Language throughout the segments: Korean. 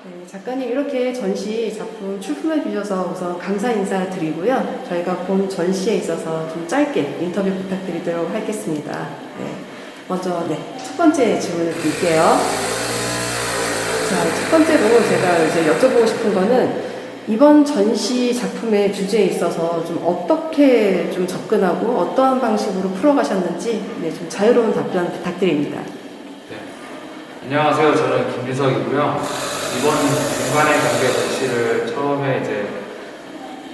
네, 작가님 이렇게 전시 작품 출품해 주셔서 우선 감사 인사드리고요. 저희가 본 전시에 있어서 좀 짧게 인터뷰 부탁드리도록 하겠습니다. 네, 먼저 첫 번째 질문을 드릴게요. 자, 첫 번째로 제가 이제 여쭤보고 싶은 거는 이번 전시 작품의 주제에 있어서 좀 어떻게 좀 접근하고 어떠한 방식으로 풀어가셨는지 좀 자유로운 답변 부탁드립니다. 네. 안녕하세요. 저는 김비석이고요. 이번 공간의 관계 전시를 처음에 이제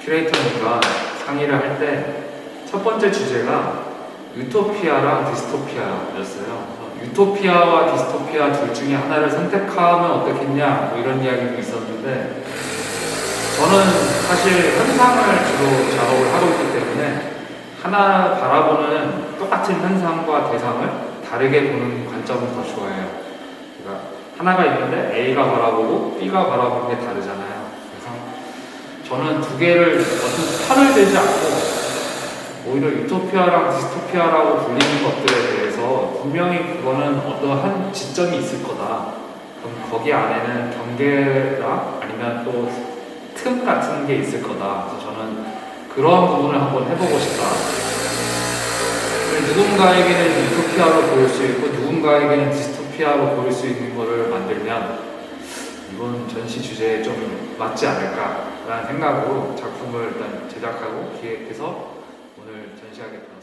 큐레이터님과 상의를 할 때 첫 번째 주제가 유토피아랑 디스토피아였어요. 유토피아와 디스토피아 둘 중에 하나를 선택하면 어떻겠냐 뭐 이런 이야기도 있었는데 저는 사실 현상을 주로 작업을 하고 있기 때문에 하나 바라보는 똑같은 현상과 대상을 다르게 보는 관점은 더 좋아해요. 그러니까 하나가 있는데 A가 바라보고 B가 바라보는 게 다르잖아요. 그래서 저는 두 개를 어떤 편을 들지 않고 오히려 유토피아랑 디스토피아라고 불리는 것들에 대해서 분명히 그거는 어떠한 지점이 있을 거다. 그럼 거기 안에는 경계나 아니면 또 틈 같은 게 있을 거다. 그래서 저는 그러한 부분을 한번 해보고 싶다. 누군가에게는 유토피아로 보일 수 있고 누군가에게는 디스토피아로 보일 수 있는 거를 만들면 이번 전시 주제에 좀 맞지 않을까라는 생각으로 작품을 일단 제작하고 기획해서 오늘 전시하게 되었습니다.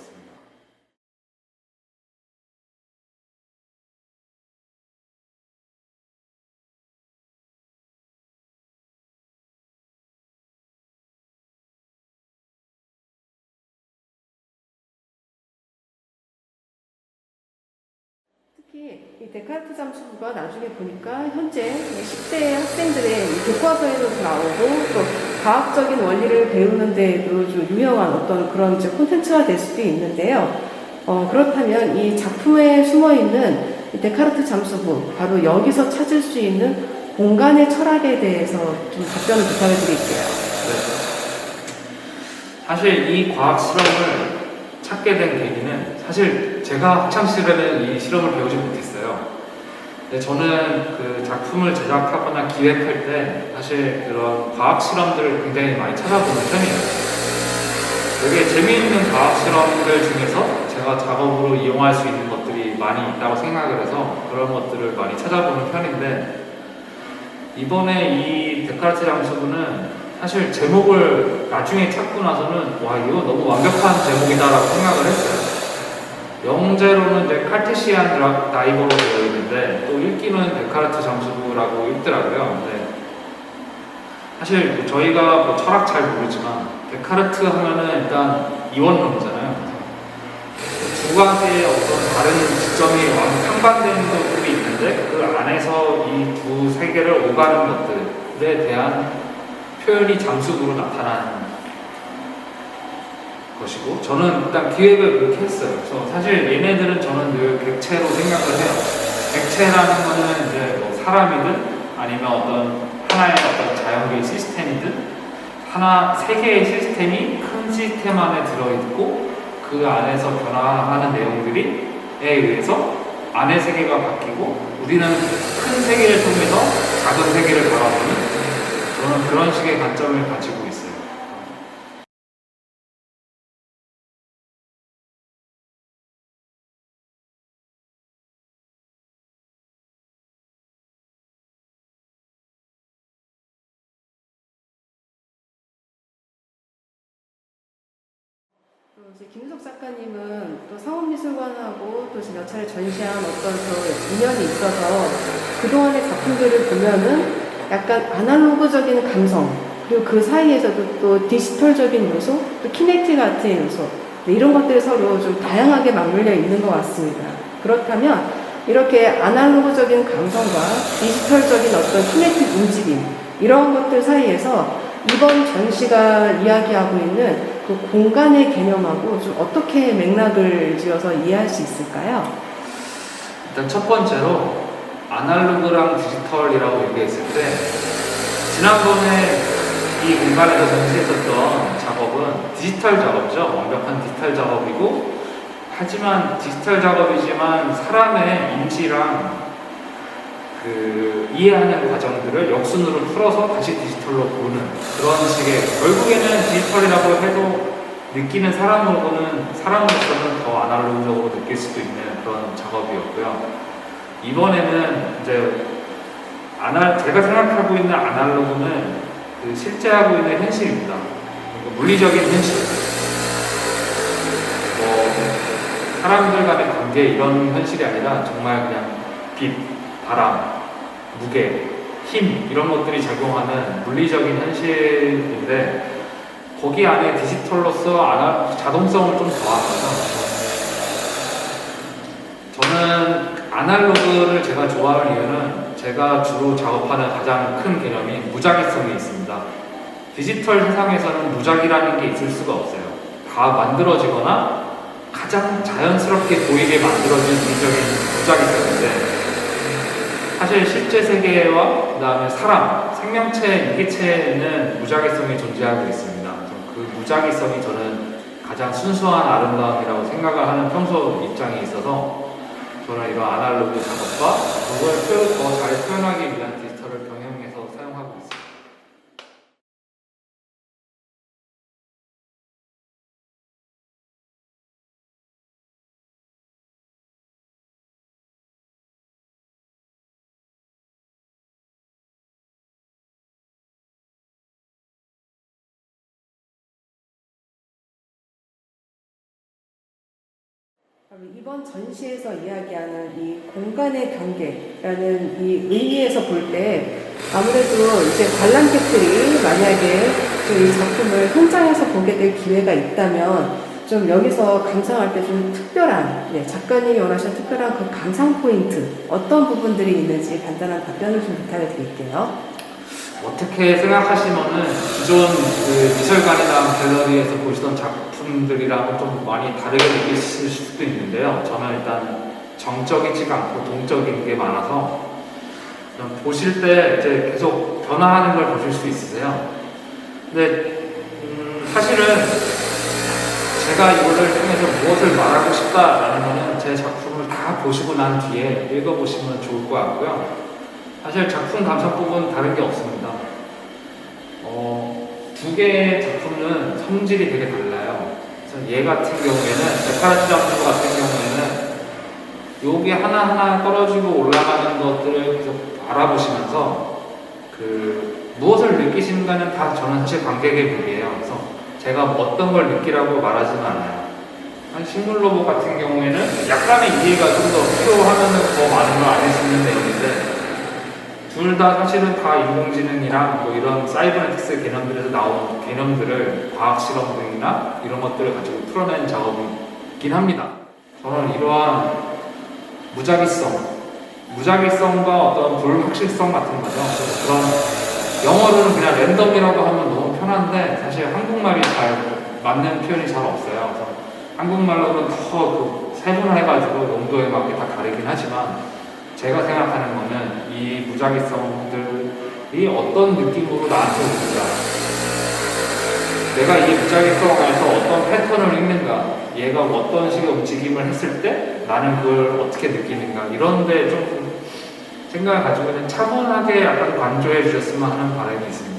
특히 이 데카르트 잠수부가 나중에 보니까 현재 10대 학생들의 교과서에도 나오고 또 과학적인 원리를 배우는 데에도 좀 유명한 어떤 그런 이제 콘텐츠가 될 수도 있는데요. 그렇다면 이 작품에 숨어 있는 이 데카르트 잠수부, 바로 여기서 찾을 수 있는 공간의 철학에 대해서 좀 답변을 부탁을 드릴게요. 네. 사실 이 과학 실험을 찾게 된 계기는 사실 제가 학창시절에는 이 실험을 배우지 못했어요. 근데 저는 그 작품을 제작하거나 기획할 때 사실 그런 과학 실험들을 굉장히 많이 찾아보는 편이에요. 되게 재미있는 과학 실험들 중에서 제가 작업으로 이용할 수 있는 것들이 많이 있다고 생각을 해서 그런 것들을 많이 찾아보는 편인데 이번에 이 데카르트 잠수부는 사실 제목을 나중에 찾고 나서는 와 이거 너무 완벽한 제목이다라고 생각을 했어요. 영재로는 이제 칼테시안 다이버로 되어 있는데 또 읽기는 데카르트 잠수부라고 읽더라고요. 근데 사실 뭐 저희가 뭐 철학 잘 모르지만 데카르트 하면은 일단 이원론이잖아요. 두 가지의 어떤 다른 지점이 상반되는 것들이 있는데 그 안에서 이 두 세계를 오가는 것들에 대한 표현이 잠수부로 나타나는 것이고 저는 일단 기획을 그렇게 했어요. 그래서 사실 얘네들은 저는 늘 객체로 생각을 해요. 객체라는 거는 이제 뭐 사람이든 아니면 어떤 하나의 어떤 자연계의 시스템이든 세 개의 시스템이 큰 시스템 안에 들어있고 그 안에서 변화하는 내용들에 의해서 안의 세계가 바뀌고 우리는 큰 세계를 통해서 작은 세계를 바라보는 저는 그런 식의 관점을 가지고 있어요. 이제 김우석 작가님은 또 상업미술관하고 또 몇 차례 전시한 어떤 그 인연이 있어서 그동안의 작품들을 보면은 약간 아날로그적인 감성, 그리고 그 사이에서도 또 디지털적인 요소, 또 키네틱 아트의 요소, 이런 것들이 서로 좀 다양하게 맞물려 있는 것 같습니다. 그렇다면 이렇게 아날로그적인 감성과 디지털적인 어떤 키네틱 움직임, 이런 것들 사이에서 이번 전시가 이야기하고 있는 그 공간의 개념하고 좀 어떻게 맥락을 지어서 이해할 수 있을까요? 일단 첫 번째로 아날로그랑 디지털이라고 얘기했을 때 지난번에 이 공간에서 전시했었던 작업은 디지털 작업이죠. 완벽한 디지털 작업이고 하지만 디지털 작업이지만 사람의 인지랑 이해하는 과정들을 역순으로 풀어서 다시 디지털로 보는 그런 식의, 결국에는 디지털이라고 해도 느끼는 사람으로서는 더 아날로그적으로 느낄 수도 있는 그런 작업이었고요. 이번에는 이제 제가 생각하고 있는 아날로그는 실제 하고 있는 현실입니다. 물리적인 현실. 사람들 간의 관계 이런 현실이 아니라 정말 그냥 빛, 바람, 무게, 힘 이런 것들이 작용하는 물리적인 현실인데, 거기 안에 디지털로서 자동성을 좀 더합니다. 저는 아날로그를 제가 좋아할 이유는 제가 주로 작업하는 가장 큰 개념이 무작위성이 있습니다. 디지털 세상에서는 무작위라는 게 있을 수가 없어요. 다 만들어지거나 가장 자연스럽게 보이게 만들어진 물리적인 무작위성인데, 사실 실제 세계와 그 다음에 사람, 생명체, 유기체에는 무작위성이 존재하고 있습니다. 그 무작위성이 저는 가장 순수한 아름다움이라고 생각을 하는 평소 입장이 있어서, 저는 이런 아날로그 작업과 그걸 더 잘 표현하기 위한 디지털을 병행해서 사용하고 있습니다. 이번 전시에서 이야기하는 이 공간의 경계라는 이 의미에서 볼 때, 아무래도 이제 관람객들이 만약에 좀 이 작품을 현장에서 보게 될 기회가 있다면 좀 여기서 감상할 때 좀 특별한, 작가님이 원하시는 특별한 그 감상 포인트, 어떤 부분들이 있는지 간단한 답변을 좀 부탁을 드릴게요. 어떻게 생각하시면은 기존 미술관이나 갤러리에서 보시던 작품들이랑은 좀 많이 다르게 느끼실 수도 있는데요. 저는 일단 정적이지가 않고 동적인 게 많아서 보실 때 이제 계속 변화하는 걸 보실 수 있으세요. 근데 사실은 제가 이거를 통해서 무엇을 말하고 싶다라는 거는 제 작품을 다 보시고 난 뒤에 읽어보시면 좋을 것 같고요. 사실 작품 감상법은 다른 게 없습니다. 두 개의 작품은 성질이 되게 달라요. 그래서 얘 같은 경우에는, 데카르트 작품 같은 경우에는 여기 하나하나 떨어지고 올라가는 것들을 계속 알아보시면서 무엇을 느끼시는가는 다 저는 사실 관객의 몫이에요. 그래서 제가 어떤 걸 느끼라고 말하지는 않아요. 한 식물로봇 같은 경우에는 약간의 이해가 좀 더 필요하면 더 많은 걸 알릴 수 있는 내용인데, 둘 다 사실은 다 인공지능이랑 이런 사이버네틱스 개념들에서 나온 개념들을 과학 실험들이나 이런 것들을 가지고 풀어낸 작업이긴 합니다. 저는 이러한 무작위성과 어떤 불확실성 같은 거죠. 그런 영어로는 그냥 랜덤이라고 하면 너무 편한데, 사실 한국말이 잘 맞는 표현이 잘 없어요. 그래서 한국말로는 더 세분화해가지고 용도에 맞게 다 가리긴 하지만, 제가 생각하는 거는 이 무작위성들이 어떤 느낌으로 나한테 오는가, 내가 이 무작위성 안에서 어떤 패턴을 읽는가, 얘가 어떤 식의 움직임을 했을 때 나는 그걸 어떻게 느끼는가, 이런데 좀 생각을 가지고 있는, 차분하게 약간 관조해 주셨으면 하는 바람이 있습니다.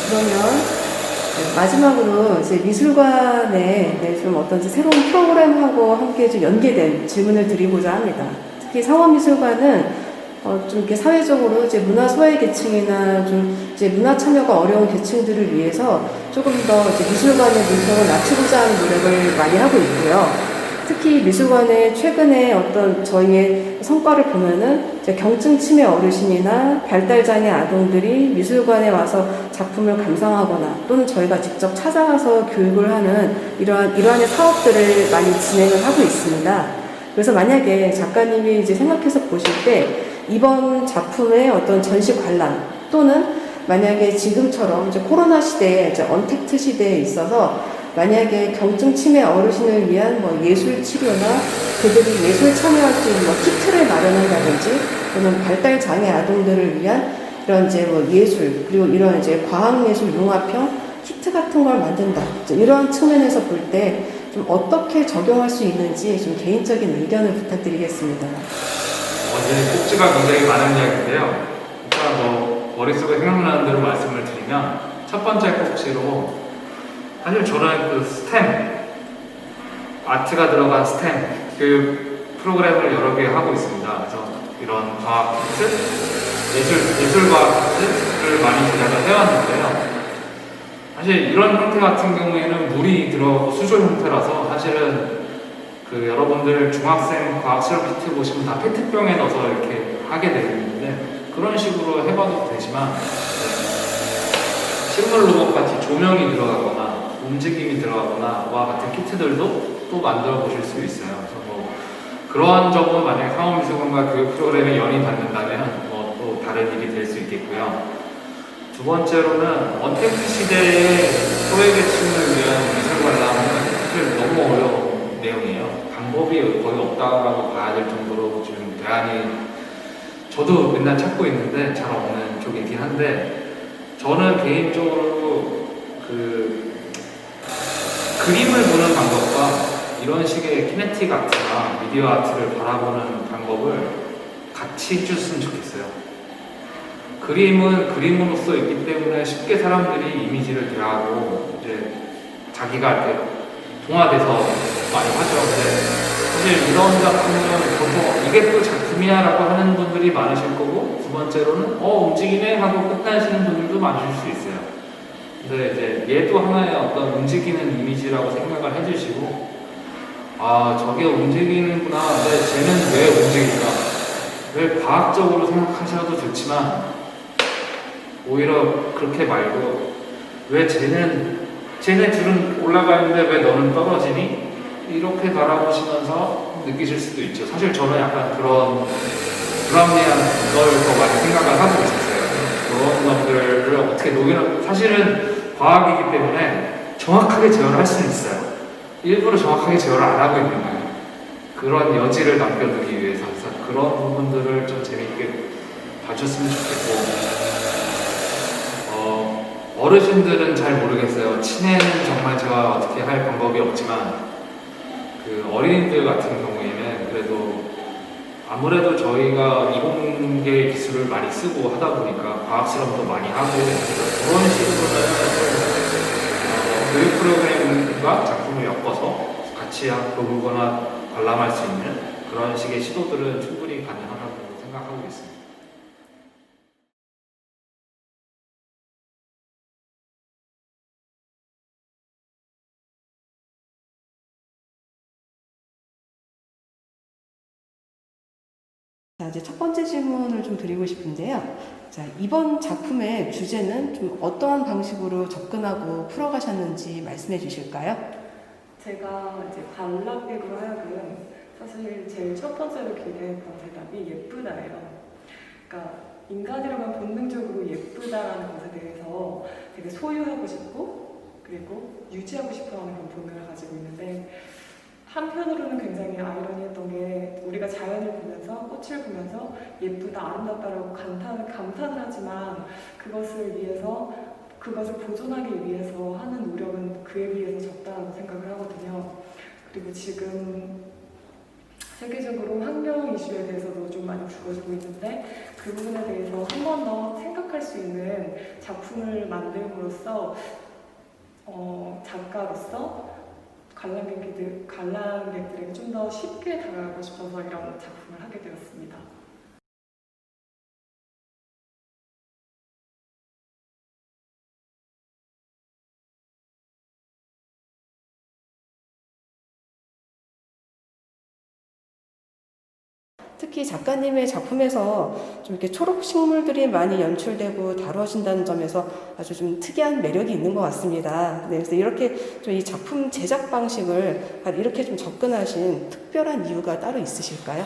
그러면 마지막으로 이제 미술관에 좀 어떤지 새로운 프로그램하고 함께 좀 연계된 질문을 드리고자 합니다. 특히 상업미술관은 좀 이렇게 사회적으로 이제 문화 소외 계층이나 좀 이제 문화 참여가 어려운 계층들을 위해서 조금 더 이제 미술관의 물성을 낮추고자 하는 노력을 많이 하고 있고요. 특히 미술관의 최근에 어떤 저희의 성과를 보면은 이제 경증 치매 어르신이나 발달장애 아동들이 미술관에 와서 작품을 감상하거나 또는 저희가 직접 찾아가서 교육을 하는 이러한 사업들을 많이 진행을 하고 있습니다. 그래서 만약에 작가님이 이제 생각해서 보실 때 이번 작품의 어떤 전시 관람 또는 만약에 지금처럼 이제 코로나 시대에 이제 언택트 시대에 있어서 만약에 경증 치매 어르신을 위한 예술 치료나 그들이 예술 참여할 수 있는 키트를 마련한다든지 또는 발달 장애 아동들을 위한 이런 이제 예술 그리고 이런 이제 과학 예술 융합형 키트 같은 걸 만든다. 이런 측면에서 볼 때 좀 어떻게 적용할 수 있는지 좀 개인적인 의견을 부탁드리겠습니다. 이제 꼭지가 굉장히 많은 이야기인데요. 일단 머릿속에 생각나는 대로 말씀을 드리면 첫 번째 꼭지로 사실 저는 그 스템 아트가 들어간 스템 그 프로그램을 여러 개 하고 있습니다. 그래서 이런 과학 키트, 예술과학 키트를 많이 제작을 해왔는데요. 사실 이런 형태 같은 경우에는 물이 들어가고 수조 형태라서 사실은 그 여러분들 중학생 과학 실험 키트 보시면 다 페트병에 넣어서 이렇게 하게 되어 있는데 그런 식으로 해봐도 되지만 식물 로봇 같이 조명이 들어가거나 움직임이 들어가거나와 같은 키트들도 또 만들어 보실 수 있어요. 그래서 그러한 점은 만약에 상업미술관과 교육 프로그램에 연이 닿는다면 또 다른 일이 될 수 있겠고요. 두 번째로는 언택트 시대의 소외계층을 위한 미술 관람은 사실 너무 어려운 내용이에요. 방법이 거의 없다고 봐야 될 정도로 지금 대안이 저도 맨날 찾고 있는데 잘 없는 쪽이긴 한데 저는 개인적으로 그 그림을 보는 방법과 이런 식의 키네틱 아트나 미디어 아트를 바라보는 방법을 같이 해줬으면 좋겠어요. 그림은 그림으로서 있기 때문에 쉽게 사람들이 이미지를 대하고 이제 자기가 이렇게 동화돼서 많이 하죠. 근데 사실 이런 작품은 보통 이게 또 작품이야라고 하는 분들이 많으실 거고 두 번째로는 움직이네 하고 끝나시는 분들도 많으실 수 있어요. 근데 이제 얘도 하나의 어떤 움직이는 이미지라고 생각을 해주시고 저게 움직이는구나. 근데 쟤는 왜 움직일까? 왜 과학적으로 생각하셔도 좋지만 오히려 그렇게 말고 왜 쟤네 둘은 올라가 있는데 왜 너는 떨어지니? 이렇게 바라보시면서 느끼실 수도 있죠. 사실 저는 약간 그런 불합리한 걸 더 많이 생각을 하고 있었어요. 그런 것들을 어떻게 녹여내 사실은 과학이기 때문에 정확하게 제어를 할 수는 있어요. 일부러 정확하게 제어를 안 하고 있는 거예요. 그런 여지를 남겨두기 위해서. 그래서 그런 부분들을 좀 재밌게 봐줬으면 좋겠고 어르신들은 잘 모르겠어요. 친애는 정말 제가 어떻게 할 방법이 없지만 그 어린이들 같은 경우에는 그래도 아무래도 저희가 이공계 기술을 많이 쓰고 하다 보니까 과학 실험도 많이 하고 그런 식으로는 교육 프로그램과 작품을 엮어서 같이 보거나 관람할 수 있는 그런 식의 시도들은 충분히 가능하다고 생각하고 있습니다. 자, 이제 첫 번째 질문을 좀 드리고 싶은데요. 자, 이번 작품의 주제는 좀 어떠한 방식으로 접근하고 풀어가셨는지 말씀해 주실까요? 제가 이제 관람객으로 하여금 사실 제일 첫 번째로 기대했던 대답이 예쁘다예요. 그러니까 인간이라면 본능적으로 예쁘다라는 것에 대해서 되게 소유하고 싶고 그리고 유지하고 싶어하는 그런 본능을 가지고 있는데 한편으로는 굉장히 아이러니했던 게 우리가 자연을 보면서 꽃을 보면서 예쁘다 아름답다라고 감탄을 하지만 그것을 보존하기 위해서 하는 노력은 그에 비해서 적다라고 생각을 하거든요. 그리고 지금 세계적으로 환경 이슈에 대해서도 좀 많이 불거지고 있는데 그 부분에 대해서 한 번 더 생각할 수 있는 작품을 만들므로써 작가로서 관람객들에게 좀 더 쉽게 다가가고 싶어서 이런 작품을 하게 되었습니다. 특히 작가님의 작품에서 좀 이렇게 초록 식물들이 많이 연출되고 다뤄진다는 점에서 아주 좀 특이한 매력이 있는 것 같습니다. 네, 그래서 이렇게 좀 이 작품 제작 방식을 이렇게 좀 접근하신 특별한 이유가 따로 있으실까요?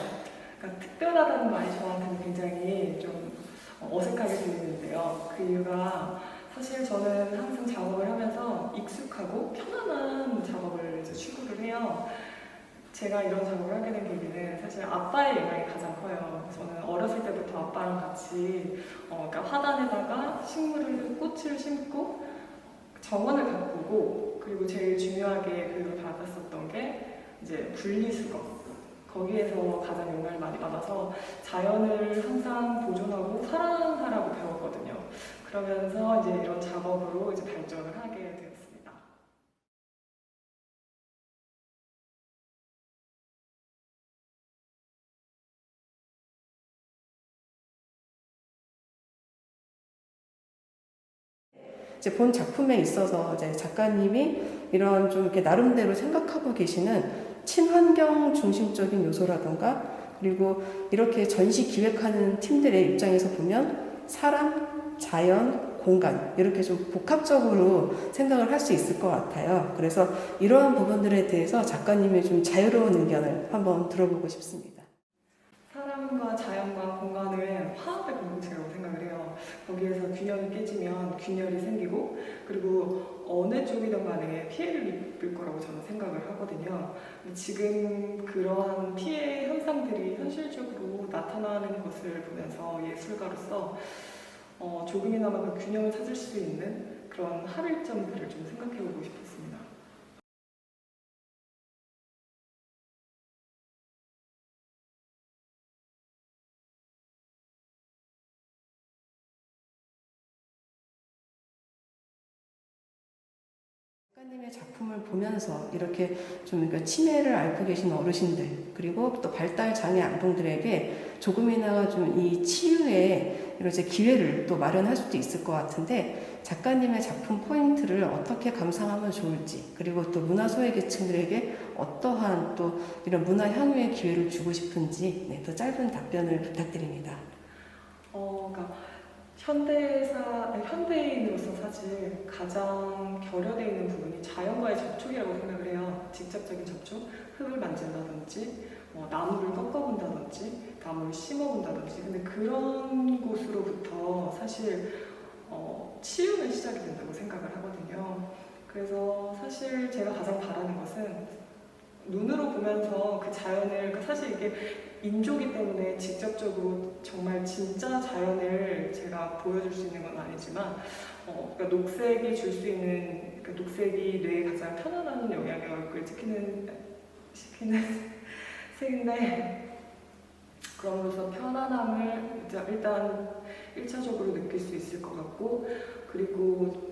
그러니까 특별하다는 말이 저한테는 굉장히 좀 어색하게 들리는데요. 그 이유가 사실 저는 항상 작업을 하면서 익숙하고 편안한 작업을 이제 추구를 해요. 제가 이런 작업을 하게 된 계기는 사실 아빠의 영향이 가장 커요. 저는 어렸을 때부터 아빠랑 같이 그러니까 화단에다가 꽃을 심고 정원을 가꾸고, 그리고 제일 중요하게 교육을 받았었던 게 이제 분리수거. 거기에서 가장 영향을 많이 받아서 자연을 항상 보존하고 사랑하라고 배웠거든요. 그러면서 이제 이런 작업으로 이제 발전을 하게 되었습니다. 이제 본 작품에 있어서 이제 작가님이 이런 좀 이렇게 나름대로 생각하고 계시는 친환경 중심적인 요소라던가, 그리고 이렇게 전시 기획하는 팀들의 입장에서 보면 사람, 자연, 공간 이렇게 좀 복합적으로 생각을 할 수 있을 것 같아요. 그래서 이러한 부분들에 대해서 작가님의 좀 자유로운 의견을 한번 들어보고 싶습니다. 사람과 자연과 공간은 화합의 공동체라고 생각을 해요. 거기에서 균형이 깨지면 균열이 생기고, 그리고 어느 쪽이든 간에 피해를 입을 거라고 저는 생각을 하거든요. 근데 지금 그러한 피해 현상들이 현실적으로 나타나는 것을 보면서 예술가로서 조금이나마 그 균형을 찾을 수 있는 그런 합일점들을 좀 생각해보고 싶었습니다. 작가님의 작품을 보면서 이렇게 좀 치매를 앓고 계신 어르신들, 그리고 또 발달 장애 아동들에게 조금이나마 좀 이 치유의 이런 이제 기회를 또 마련할 수도 있을 것 같은데, 작가님의 작품 포인트를 어떻게 감상하면 좋을지, 그리고 또 문화 소외계층들에게 어떠한 또 이런 문화 향유의 기회를 주고 싶은지, 네, 더 짧은 답변을 부탁드립니다. 그러니까 현대인으로서 사실 가장 결여되어 있는 부분이 자연과의 접촉이라고 생각을 해요. 직접적인 접촉, 흙을 만진다든지, 나무를 꺾어본다든지, 나무를 심어본다든지. 근데 그런 곳으로부터 사실 치유는 시작이 된다고 생각을 하거든요. 그래서 사실 제가 가장 바라는 것은 눈으로 보면서 그 자연을, 그러니까 사실 이게 인조기 때문에 직접적으로 정말 진짜 자연을 제가 보여줄 수 있는 건 아니지만, 그러니까 녹색이 줄 수 있는, 그러니까 녹색이 뇌에 가장 편안한 영향력을 시키는 색인데, 그럼으로써 편안함을 일단 1차적으로 느낄 수 있을 것 같고, 그리고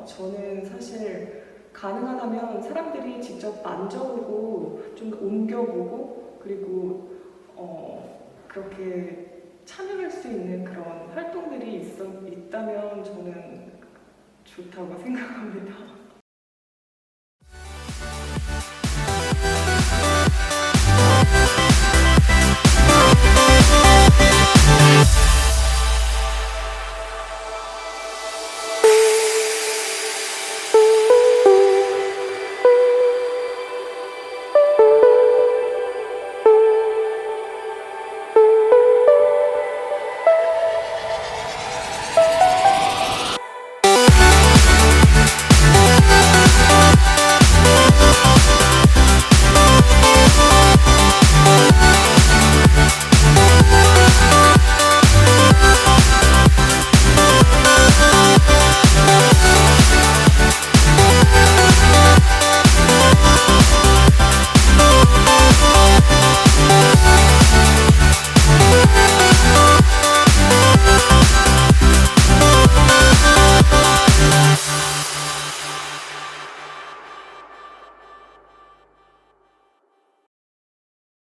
저는 사실 가능하다면 사람들이 직접 만져보고 좀 옮겨보고, 그리고 그렇게 참여할 수 있는 그런 활동들이 있다면 저는 좋다고 생각합니다.